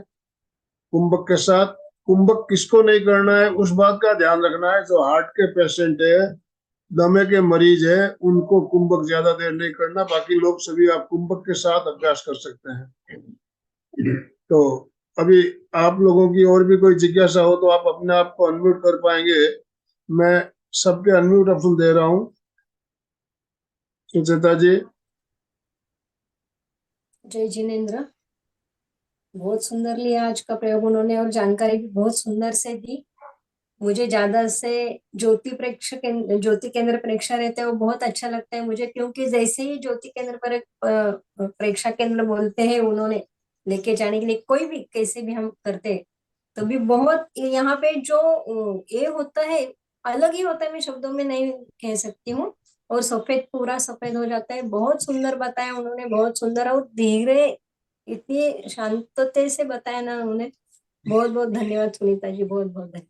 कुंभक के साथ। कुंभक किसको नहीं करना है उस बात का ध्यान रखना है। जो हार्ट के पेशेंट है, दमे के मरीज है, उनको कुंभक ज्यादा देर नहीं करना। बाकी लोग सभी आप कुंभक के साथ अभ्यास कर सकते हैं। तो अभी आप लोगों की और भी कोई जिज्ञासा हो तो आप अपने आप को अनम्यूट कर पाएंगे। मैं सबके अनम्यूट ऑप्शन दे रहा हूँ। सुचेता जी। जय जिनेन्द्र, बहुत सुंदर लिया आज का प्रयोग उन्होंने, और जानकारी भी बहुत सुंदर से दी। मुझे ज्यादा से ज्योति केंद्र परीक्षा रहते हैं वो बहुत अच्छा लगता है मुझे, क्योंकि जैसे ही ज्योति केंद्र पर परीक्षा केंद्र बोलते हैं उन्होंने लेके जाने के लिए, कोई भी कैसे भी हम करते हैं तो भी बहुत यहाँ पे जो ये होता है अलग ही होता है, मैं शब्दों में नहीं कह सकती हूँ। और सफेद पूरा सफेद हो जाता है। बहुत सुंदर बताया उन्होंने, बहुत सुंदर, और धीरे इतनी शांतते से बताया ना उन्होंने। बहुत बहुत धन्यवाद सुनीता जी, बहुत बहुत धन्यवाद।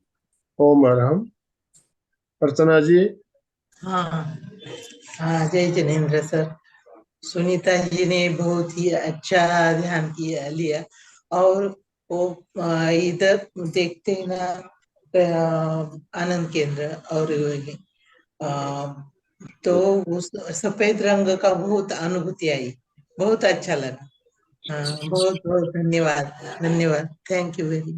ओम अर्हम। अर्चना जी। हाँ हाँ, जय जिनेन्द्र सर। सुनीता जी ने बहुत ही अच्छा ध्यान किया लिया। और वो इधर देखते हैं ना आनंद केंद्र, और तो उस सफेद रंग का बहुत अनुभूति आई, बहुत अच्छा लगा। हाँ, बहुत बहुत धन्यवाद, धन्यवाद, थैंक यू वेरी।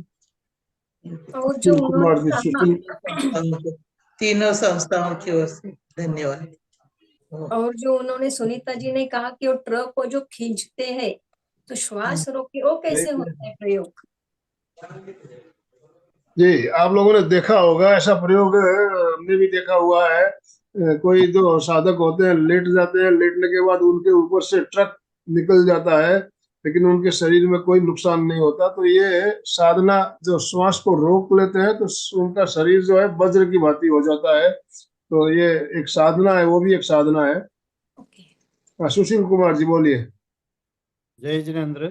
और जो सुशील कुमार उन्होंने जी। सुशील तीनों संस्थाओं की ओर से धन्यवाद। और जो उन्होंने सुनीता जी ने कहा कि वो ट्रक को जो खींचते हैं तो श्वास रोके, वो कैसे होता है प्रयोग? जी, आप लोगों ने देखा होगा ऐसा प्रयोग, हमने भी देखा हुआ है। कोई जो साधक होते हैं लेट जाते हैं, लेटने के बाद उनके ऊपर से ट्रक निकल जाता है, लेकिन उनके शरीर में कोई नुकसान नहीं होता। तो ये साधना, जो श्वास को रोक लेते हैं तो उनका शरीर जो है वज्र की भांति हो जाता है। तो ये एक साधना है, वो भी एक साधना है। सुशील कुमार जी बोलिए। जय जिनेन्द्र।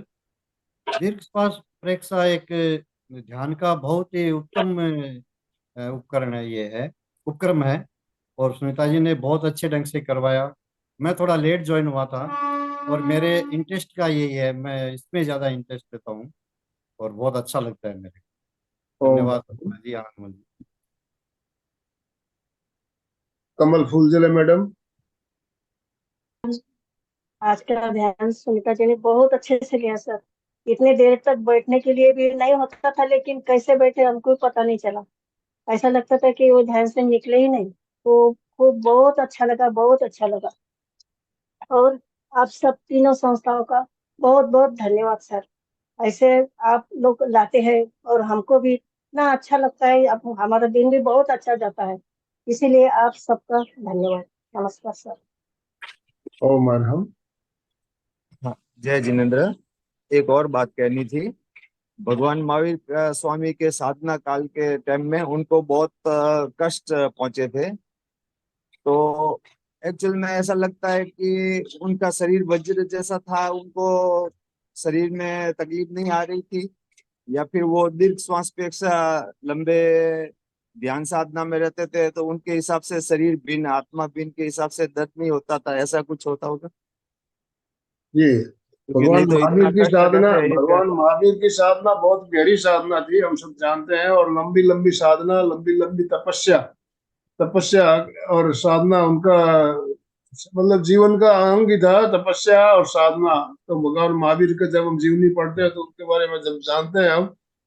दीर्घ श्वास प्रेक्षा एक ध्यान का बहुत ही उत्तम उपकरण है, ये है उपक्रम है, और सुनीता जी ने बहुत अच्छे ढंग से करवाया। मैं थोड़ा लेट ज्वाइन हुआ था और मेरे इंटरेस्ट का यही है, मैं इसमें ज्यादा इंटरेस्ट लेता हूँ और बहुत अच्छा लगता है मेरे। धन्यवाद जी, आनंद जी। कमल फूलजले मैडम। आज का ध्यान सुनीता जी ने बहुत अच्छे से लिया सर। इतने देर तक बैठने के लिए भी नहीं होता था, लेकिन कैसे बैठे हमको पता नहीं चला। ऐसा लगता था कि वो ध्यान से निकले ही नहीं। तो खूब बहुत अच्छा लगा, बहुत अच्छा लगा। और आप सब तीनों संस्थाओं का बहुत बहुत धन्यवाद सर। ऐसे आप लोग लाते हैं और हमको भी इतना अच्छा लगता है, अब हमारा दिन भी बहुत अच्छा जाता है। इसीलिए आप सबका धन्यवाद। नमस्कार सर। ओम अर्हम। हाँ, जय जिनेन्द्र। एक और बात कहनी थी। भगवान महावीर स्वामी के साधना काल के टाइम में उनको बहुत कष्ट पहुंचे थे। तो एक्चुअल में ऐसा लगता है कि उनका शरीर वज्र जैसा था, उनको शरीर में तकलीफ नहीं आ रही थी, या फिर वो दीर्घ श्वास पेक्षा लंबे ध्यान साधना में रहते थे तो उनके हिसाब से शरीर भिन्न, आत्मा भिन्न के हिसाब से दर्द नहीं होता था। ऐसा कुछ होता होगा जी। भगवान तो महावीर इतना की कष्ट साधना, करते भगवान महावीर की साधना बहुत गहरी साधना थी, हम सब जानते हैं। और लंबी लंबी साधना, लंबी लंबी तपस्या, तपस्या और साधना उनका मतलब जीवन का अंग ही था, तपस्या और साधना। तो भगवान महावीर के जब हम जीवनी पढ़ते हैं तो उनके बारे में जब जानते हैं हम,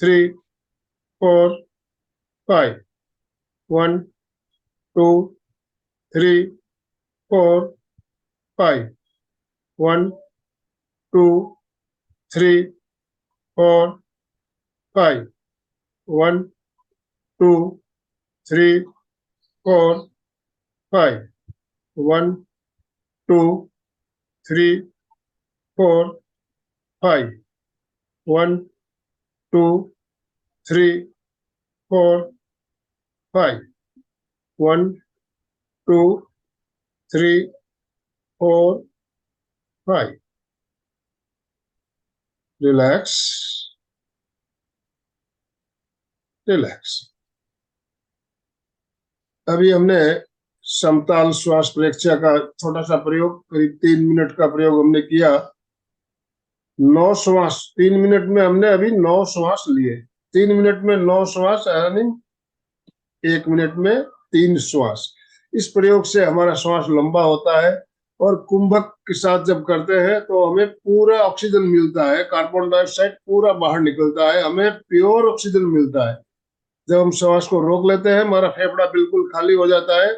3 4 5 1 2 3 4 5 1 2 3 4 5 1 2 3 4 5 1 2 3 4 5 1 2 3 4 5 1 2 3 4 5 रिलैक्स रिलैक्स। अभी हमने समताल श्वास प्रेक्षया का छोटा सा प्रयोग, करीब 3 मिनट का प्रयोग हमने किया। 9 श्वास 3 मिनट में हमने अभी 9 श्वास लिए। 3 मिनट में 9 श्वास यानी 1 मिनट में 3 श्वास। इस प्रयोग से हमारा श्वास लंबा होता है और कुंभक के साथ जब करते हैं तो हमें पूरा ऑक्सीजन मिलता है, कार्बन डाइऑक्साइड पूरा बाहर निकलता है, हमें प्योर ऑक्सीजन मिलता है। जब हम श्वास को रोक लेते हैं हमारा फेफड़ा बिल्कुल खाली हो जाता है,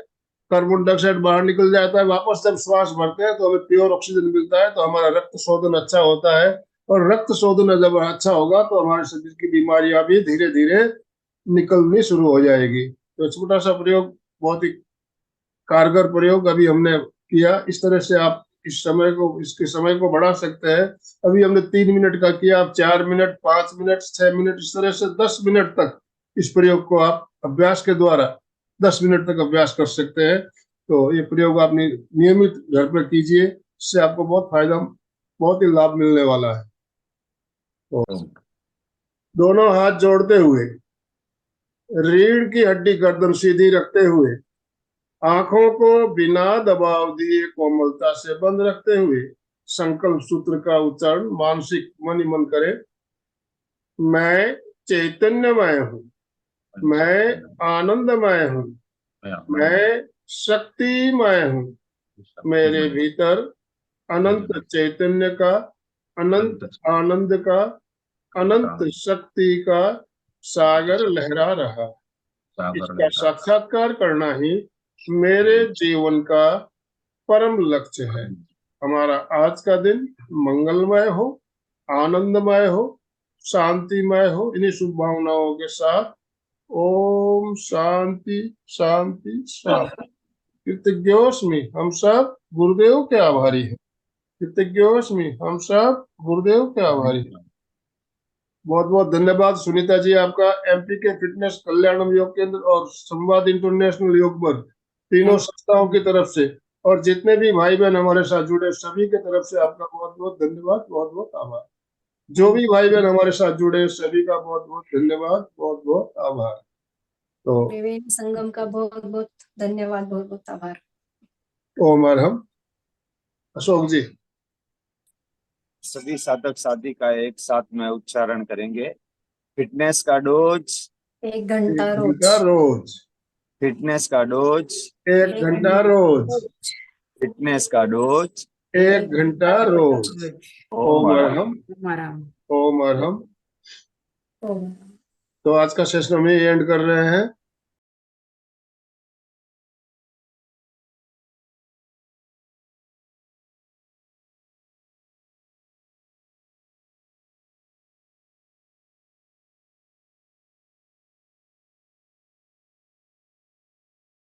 कार्बन डाइऑक्साइड बाहर निकल जाता है। वापस जब श्वास भरते हैं तो हमें प्योर ऑक्सीजन मिलता है, तो हमारा रक्त शोधन अच्छा होता है। और रक्त शोधन जब अच्छा होगा तो हमारे शरीर की बीमारियां भी धीरे धीरे निकलनी शुरू हो जाएगी। तो छोटा सा प्रयोग, बहुत ही कारगर प्रयोग अभी हमने किया। इस तरह से आप इसके समय को बढ़ा सकते हैं। अभी हमने 3 मिनट का किया, आप 4 मिनट, 5 मिनट, 6 मिनट, इस तरह से 10 मिनट तक इस प्रयोग को आप अभ्यास के द्वारा 10 मिनट तक अभ्यास कर सकते हैं। तो ये प्रयोग आप नियमित घर पर कीजिए, इससे आपको बहुत फायदा, बहुत ही लाभ मिलने वाला है। तो दोनों हाथ जोड़ते हुए, रीढ़ की हड्डी गर्दन सीधी रखते हुए, आंखों को बिना दबाव दिए कोमलता से बंद रखते हुए संकल्प सूत्र का उच्चारण मानसिक मन ही मन करें। मैं चैतन्यमय हूँ, मैं आनंदमय हूँ, मैं शक्तिमय हूँ। मेरे भीतर अनंत चैतन्य का, अनंत आनंद का, अनंत शक्ति का सागर लहरा रहा। इसका साक्षात्कार करना ही मेरे जीवन का परम लक्ष्य है। हमारा आज का दिन मंगलमय हो, आनंदमय हो, शांतिमय हो। इन्हीं शुभ भावनाओं के साथ ओम शांति शांति शांति। कृतज्ञोस्मि, हम सब गुरुदेव के आभारी हैं। कृतज्ञोस्मि, हम सब गुरुदेव के आभारी हैं। बहुत बहुत धन्यवाद सुनीता जी आपका। एमपी के फिटनेस कल्याणम योग केंद्र और संवाद इंटरनेशनल योग वर्ग, तीनों संस्थाओं की तरफ से, और जितने भी भाई बहन हमारे साथ जुड़े सभी के तरफ से आपका बहुत बहुत धन्यवाद, बहुत बहुत आभार। जो भी भाई बहन हमारे साथ जुड़े सभी का बहुत बहुत धन्यवाद, बहुत बहुत आभार। तो त्रिवेणी संगम का बहुत बहुत धन्यवाद, बहुत बहुत आभार। ओम अरहम। अशोक जी, सभी साधक साधिका एक साथ में उच्चारण करेंगे। फिटनेस का डोज 1 घंटा 1 रोज। घंटा रोज। फिटनेस का डोज 1 घंटा रोज। फिटनेस का डोज 1 घंटा रोज। ओम अरहम, मरम। ओम अरहम। ओम। तो आज का सेशन हम एंड कर रहे हैं।